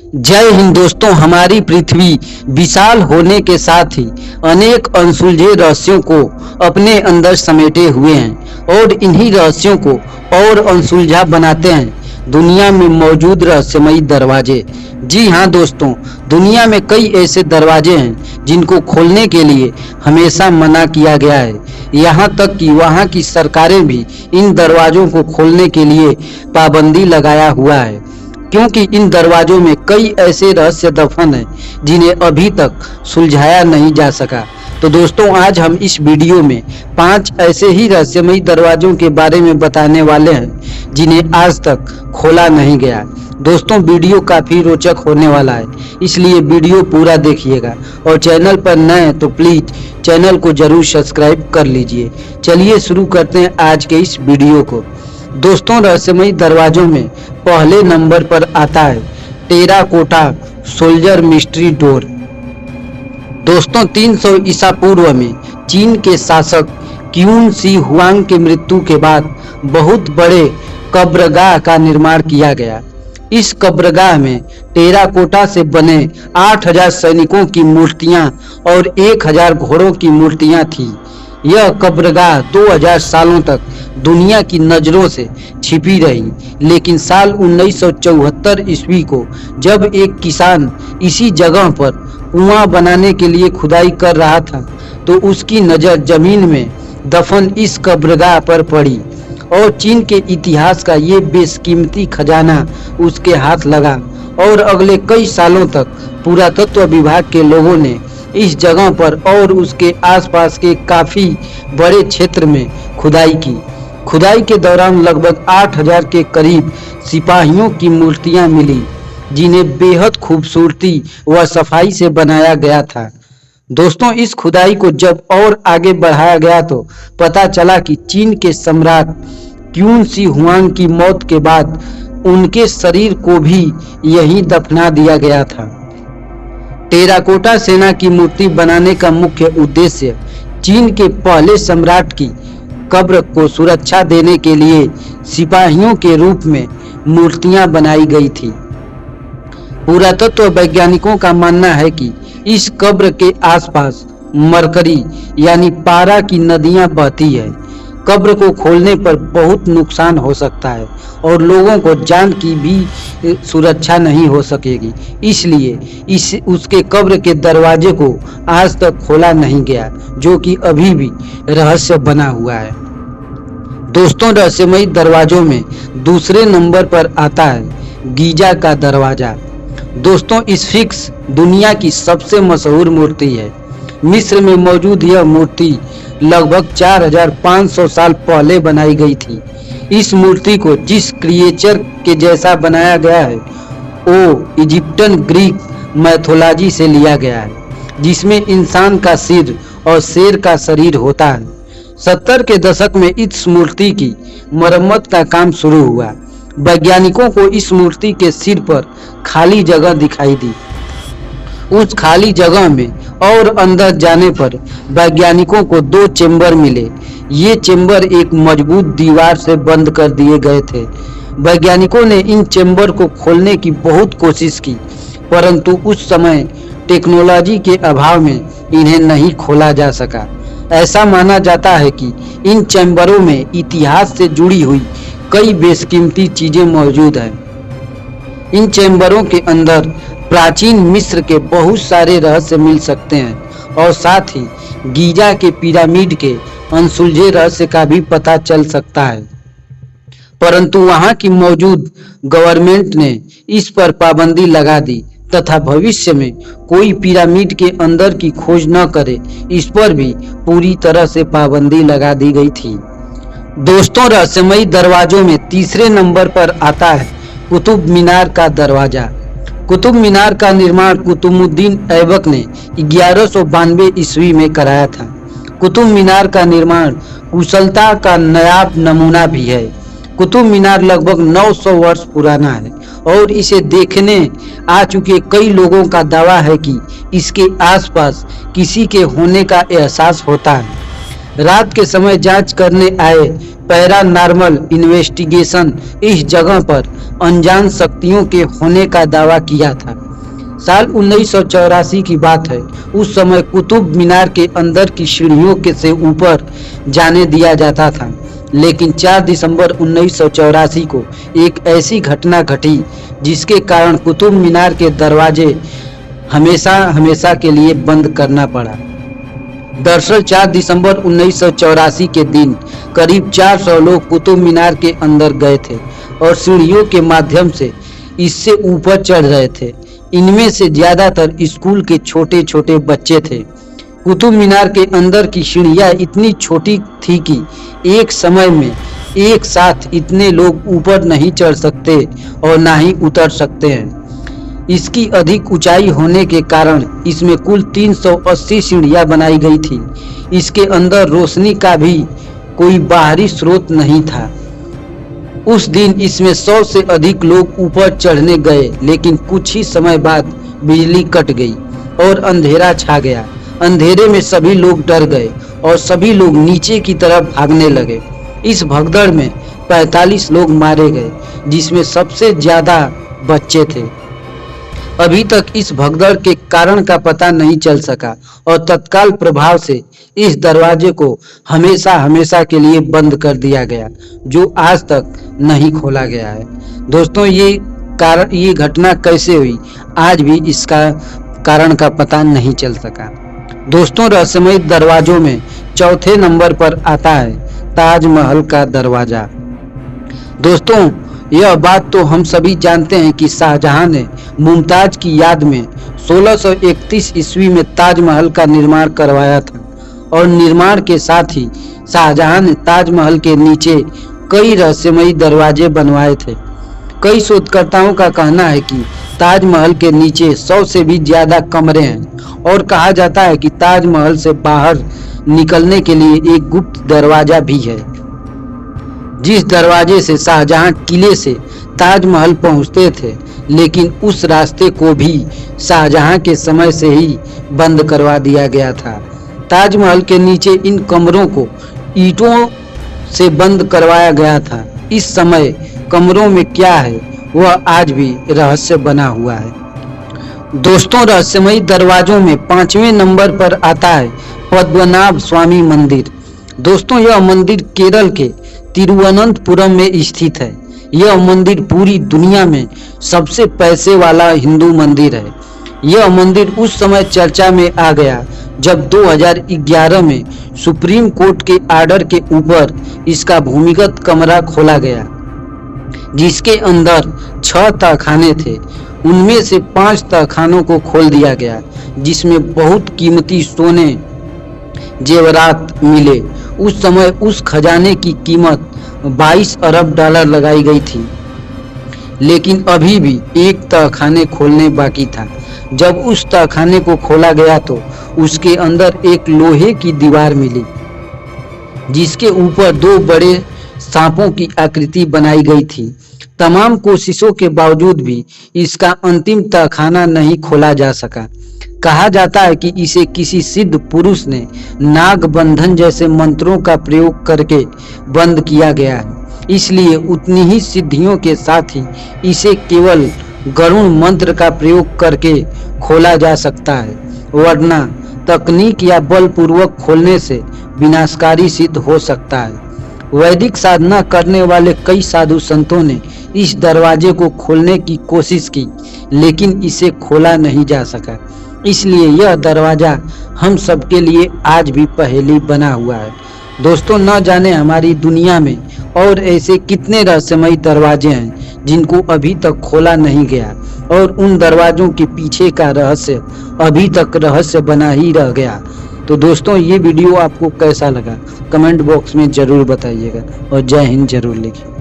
जय हिंद दोस्तों। हमारी पृथ्वी विशाल होने के साथ ही अनेक अनसुलझे रहस्यों को अपने अंदर समेटे हुए हैं और इन्हीं रहस्यों को और अनसुलझा बनाते हैं दुनिया में मौजूद रहस्यमयी दरवाजे। जी हाँ दोस्तों, दुनिया में कई ऐसे दरवाजे हैं जिनको खोलने के लिए हमेशा मना किया गया है। यहाँ तक कि वहाँ की सरकारें भी इन दरवाजों को खोलने के लिए पाबंदी लगाया हुआ है, क्योंकि इन दरवाजों में कई ऐसे रहस्य दफन हैं जिन्हें अभी तक सुलझाया नहीं जा सका। तो दोस्तों, आज हम इस वीडियो में 5 ऐसे ही रहस्यमयी दरवाजों के बारे में बताने वाले हैं जिन्हें आज तक खोला नहीं गया। दोस्तों, वीडियो काफ़ी रोचक होने वाला है, इसलिए वीडियो पूरा देखिएगा और चैनल पर नए हैं तो प्लीज़ चैनल को ज़रूर सब्सक्राइब कर लीजिए। चलिए शुरू करते हैं आज के इस वीडियो को। दोस्तों, रहस्यमयी दरवाजों में पहले नंबर पर आता है टेराकोटा सोल्जर मिस्ट्री डोर। दोस्तों, 300 ईसा पूर्व में चीन के शासक क्यून शी हुआंग के मृत्यु के बाद बहुत बड़े कब्रगाह का निर्माण किया गया। इस कब्रगाह में टेराकोटा से बने 8000 सैनिकों की मूर्तियां और 1000 घोड़ों की मूर्तियां थी। यह कब्रगाह 2000 सालों तक दुनिया की नजरों से छिपी रही, लेकिन साल 1974 ईस्वी को जब एक किसान इसी जगह पर कुआं बनाने के लिए खुदाई कर रहा था तो उसकी नज़र जमीन में दफन इस कब्रगाह पर पड़ी और चीन के इतिहास का ये बेशकीमती खजाना उसके हाथ लगा और अगले कई सालों तक पुरातत्व विभाग के लोगों ने इस जगह पर और उसके आसपास के काफ़ी बड़े क्षेत्र में खुदाई की। खुदाई के दौरान लगभग 8000 के करीब सिपाहियों की मूर्तियां मिली, जिन्हें बेहद खूबसूरती व सफाई से बनाया गया था। दोस्तों, इस खुदाई को जब और आगे बढ़ाया गया तो पता चला कि चीन के सम्राट क्यून शी हुआंग की मौत के बाद उनके शरीर को भी यहीं दफना दिया गया था। टेराकोटा सेना की मूर्ति बनाने का मुख्य उद्देश्य चीन के पहले सम्राट की कब्र को सुरक्षा देने के लिए सिपाहियों के रूप में मूर्तियां बनाई गई थी। पुरातत्व वैज्ञानिकों का मानना है कि इस कब्र के आसपास मरकरी यानी पारा की नदियां बहती है। कब्र को खोलने पर बहुत नुकसान हो सकता है और लोगों को जान की भी सुरक्षा नहीं हो सकेगी, इसलिए उसके कब्र के दरवाजे को आज तक खोला नहीं गया, जो कि अभी भी रहस्य बना हुआ है। दोस्तों, रहस्यमयी दरवाजों में दूसरे नंबर पर आता है गीजा का दरवाजा। दोस्तों, स्फिंक्स दुनिया की सबसे मशहूर मूर्ति है। मिस्र में मौजूद यह मूर्ति लगभग 4500 साल पहले बनाई गई थी। इस मूर्ति को जिस क्रिएचर के जैसा बनाया गया है वो इजिप्टियन ग्रीक मैथोलॉजी से लिया गया है, जिसमें इंसान का सिर और शेर का शरीर होता है। 70 के दशक में इस मूर्ति की मरम्मत का काम शुरू हुआ। वैज्ञानिकों को इस मूर्ति के सिर पर खाली जगह दिखाई दी। उस खाली जगह में और अंदर जाने पर वैज्ञानिकों को 2 चेंबर मिले। ये चेंबर एक मजबूत दीवार से बंद कर दिए गए थे। वैज्ञानिकों ने इन चेंबर को खोलने की बहुत कोशिश की, परंतु उस समय टेक्नोलॉजी के अभाव में इन्हें नहीं खोला जा सका। ऐसा माना जाता है कि इन चैम्बरों में इतिहास से जुड़ी हुई कई बेशकीमती चीजें मौजूद हैं। इन चैम्बरों के अंदर प्राचीन मिस्र के बहुत सारे रहस्य मिल सकते हैं और साथ ही गीजा के पिरामिड के अनसुलझे रहस्य का भी पता चल सकता है, परंतु वहां की मौजूद गवर्नमेंट ने इस पर पाबंदी लगा दी तथा भविष्य में कोई पिरामिड के अंदर की खोज न करे, इस पर भी पूरी तरह से पाबंदी लगा दी गई थी। दोस्तों, रहस्यमयी दरवाजों में तीसरे नंबर पर आता है कुतुब मीनार का दरवाजा। कुतुब मीनार का निर्माण कुतुबुद्दीन ऐबक ने 1192 ईस्वी में कराया था। कुतुब मीनार का निर्माण कुशलता का नायाब नमूना भी है। कुतुब मीनार लगभग 900 वर्ष पुराना है और इसे देखने आ चुके कई लोगों का दावा है कि इसके आसपास किसी के होने का एहसास होता है। रात के समय जांच करने आए पैरानॉर्मल इन्वेस्टिगेशन इस जगह पर अनजान शक्तियों के होने का दावा किया था। साल 1984 की बात है। उस समय कुतुब मीनार के अंदर की सीढ़ियों के से ऊपर जाने दिया जाता था, लेकिन 4 दिसंबर 1984 को एक ऐसी घटना घटी जिसके कारण कुतुब मीनार के दरवाजे हमेशा हमेशा के लिए बंद करना पड़ा। दरअसल 4 दिसंबर 1984 के दिन करीब 400 लोग कुतुब मीनार के अंदर गए थे और सीढ़ियों के माध्यम से इससे ऊपर चढ़ रहे थे। इनमें से ज्यादातर स्कूल के छोटे छोटे बच्चे थे। कुतुब मीनार के अंदर की सीढ़ियां इतनी छोटी थी कि एक समय में एक साथ इतने लोग ऊपर नहीं चढ़ सकते और ना ही उतर सकते हैं। इसकी अधिक ऊंचाई होने के कारण इसमें कुल 380 सीढ़ियां बनाई गई थी। इसके अंदर रोशनी का भी कोई बाहरी स्रोत नहीं था। उस दिन इसमें 100 से अधिक लोग ऊपर चढ़ने गए, लेकिन कुछ ही समय बाद बिजली कट गई और अंधेरा छा गया। अंधेरे में सभी लोग डर गए और सभी लोग नीचे की तरफ भागने लगे। इस भगदड़ में 45 लोग मारे गए, जिसमें सबसे ज्यादा बच्चे थे। अभी तक इस भगदड़ के कारण का पता नहीं चल सका और तत्काल प्रभाव से इस दरवाजे को हमेशा हमेशा के लिए बंद कर दिया गया, जो आज तक नहीं खोला गया है। दोस्तों, ये घटना कैसे हुई, आज भी इसका कारण का पता नहीं चल सका। दोस्तों, रहस्यमय दरवाजों में चौथे नंबर पर आता है ताजमहल का दरवाजा। दोस्तों, यह बात तो हम सभी जानते हैं कि शाहजहां ने मुमताज की याद में 1631 ईस्वी में ताजमहल का निर्माण करवाया था और निर्माण के साथ ही शाहजहां ने ताजमहल के नीचे कई रहस्यमयी दरवाजे बनवाए थे। कई शोधकर्ताओं का कहना है कि ताजमहल के नीचे 100 से भी ज्यादा कमरे हैं और कहा जाता है कि ताजमहल से बाहर निकलने के लिए एक गुप्त दरवाजा भी है, जिस दरवाजे से शाहजहां किले से ताजमहल पहुंचते थे, लेकिन उस रास्ते को भी शाहजहां के समय से ही बंद करवा दिया गया था। ताजमहल के नीचे इन कमरों को ईंटों से बंद करवाया गया था। इस समय कमरों में क्या है वह आज भी रहस्य बना हुआ है। दोस्तों, रहस्यमयी दरवाजों में 5वें नंबर पर आता है पद्मनाभ स्वामी मंदिर। दोस्तों, यह मंदिर केरल के तिरुवनंतपुरम में स्थित है। यह मंदिर पूरी दुनिया में सबसे पैसे वाला हिंदू मंदिर है। यह मंदिर उस समय चर्चा में आ गया जब 2011 में सुप्रीम कोर्ट के आर्डर के ऊपर इसका भूमिगत कमरा खोला गया, जिसके अंदर 6 तहखाने थे। उनमें से 5 तहखानों को खोल दिया गया, जिसमें बहुत कीमती सोने जेवरात मिले। उस समय उस खजाने की कीमत 22 अरब डॉलर लगाई गई थी, लेकिन अभी भी एक तहखाने खोलने बाकी था। जब उस तहखाने को खोला गया तो उसके अंदर एक लोहे की दीवार मिली, जिसके ऊपर 2 बड़े सांपों की आकृति बनाई गई थी। तमाम कोशिशों के बावजूद भी इसका अंतिम तहखाना नहीं खोला जा सका। कहा जाता है कि इसे किसी सिद्ध पुरुष ने नाग बंधन जैसे मंत्रों का प्रयोग करके बंद किया गया है, इसलिए उतनी ही सिद्धियों के साथ ही इसे केवल गरुड़ मंत्र का प्रयोग करके खोला जा सकता है, वरना तकनीक या बलपूर्वक खोलने से विनाशकारी सिद्ध हो सकता है। वैदिक साधना करने वाले कई साधु संतों ने इस दरवाजे को खोलने की कोशिश की, लेकिन इसे खोला नहीं जा सका। इसलिए यह दरवाजा हम सबके लिए आज भी पहेली बना हुआ है। दोस्तों, न जाने हमारी दुनिया में और ऐसे कितने रहस्यमयी दरवाजे हैं जिनको अभी तक खोला नहीं गया, और उन दरवाजों के पीछे का रहस्य अभी तक रहस्य बना ही रह गया। तो दोस्तों, ये वीडियो आपको कैसा लगा कमेंट बॉक्स में जरूर बताइएगा और जय हिंद जरूर लिखिए।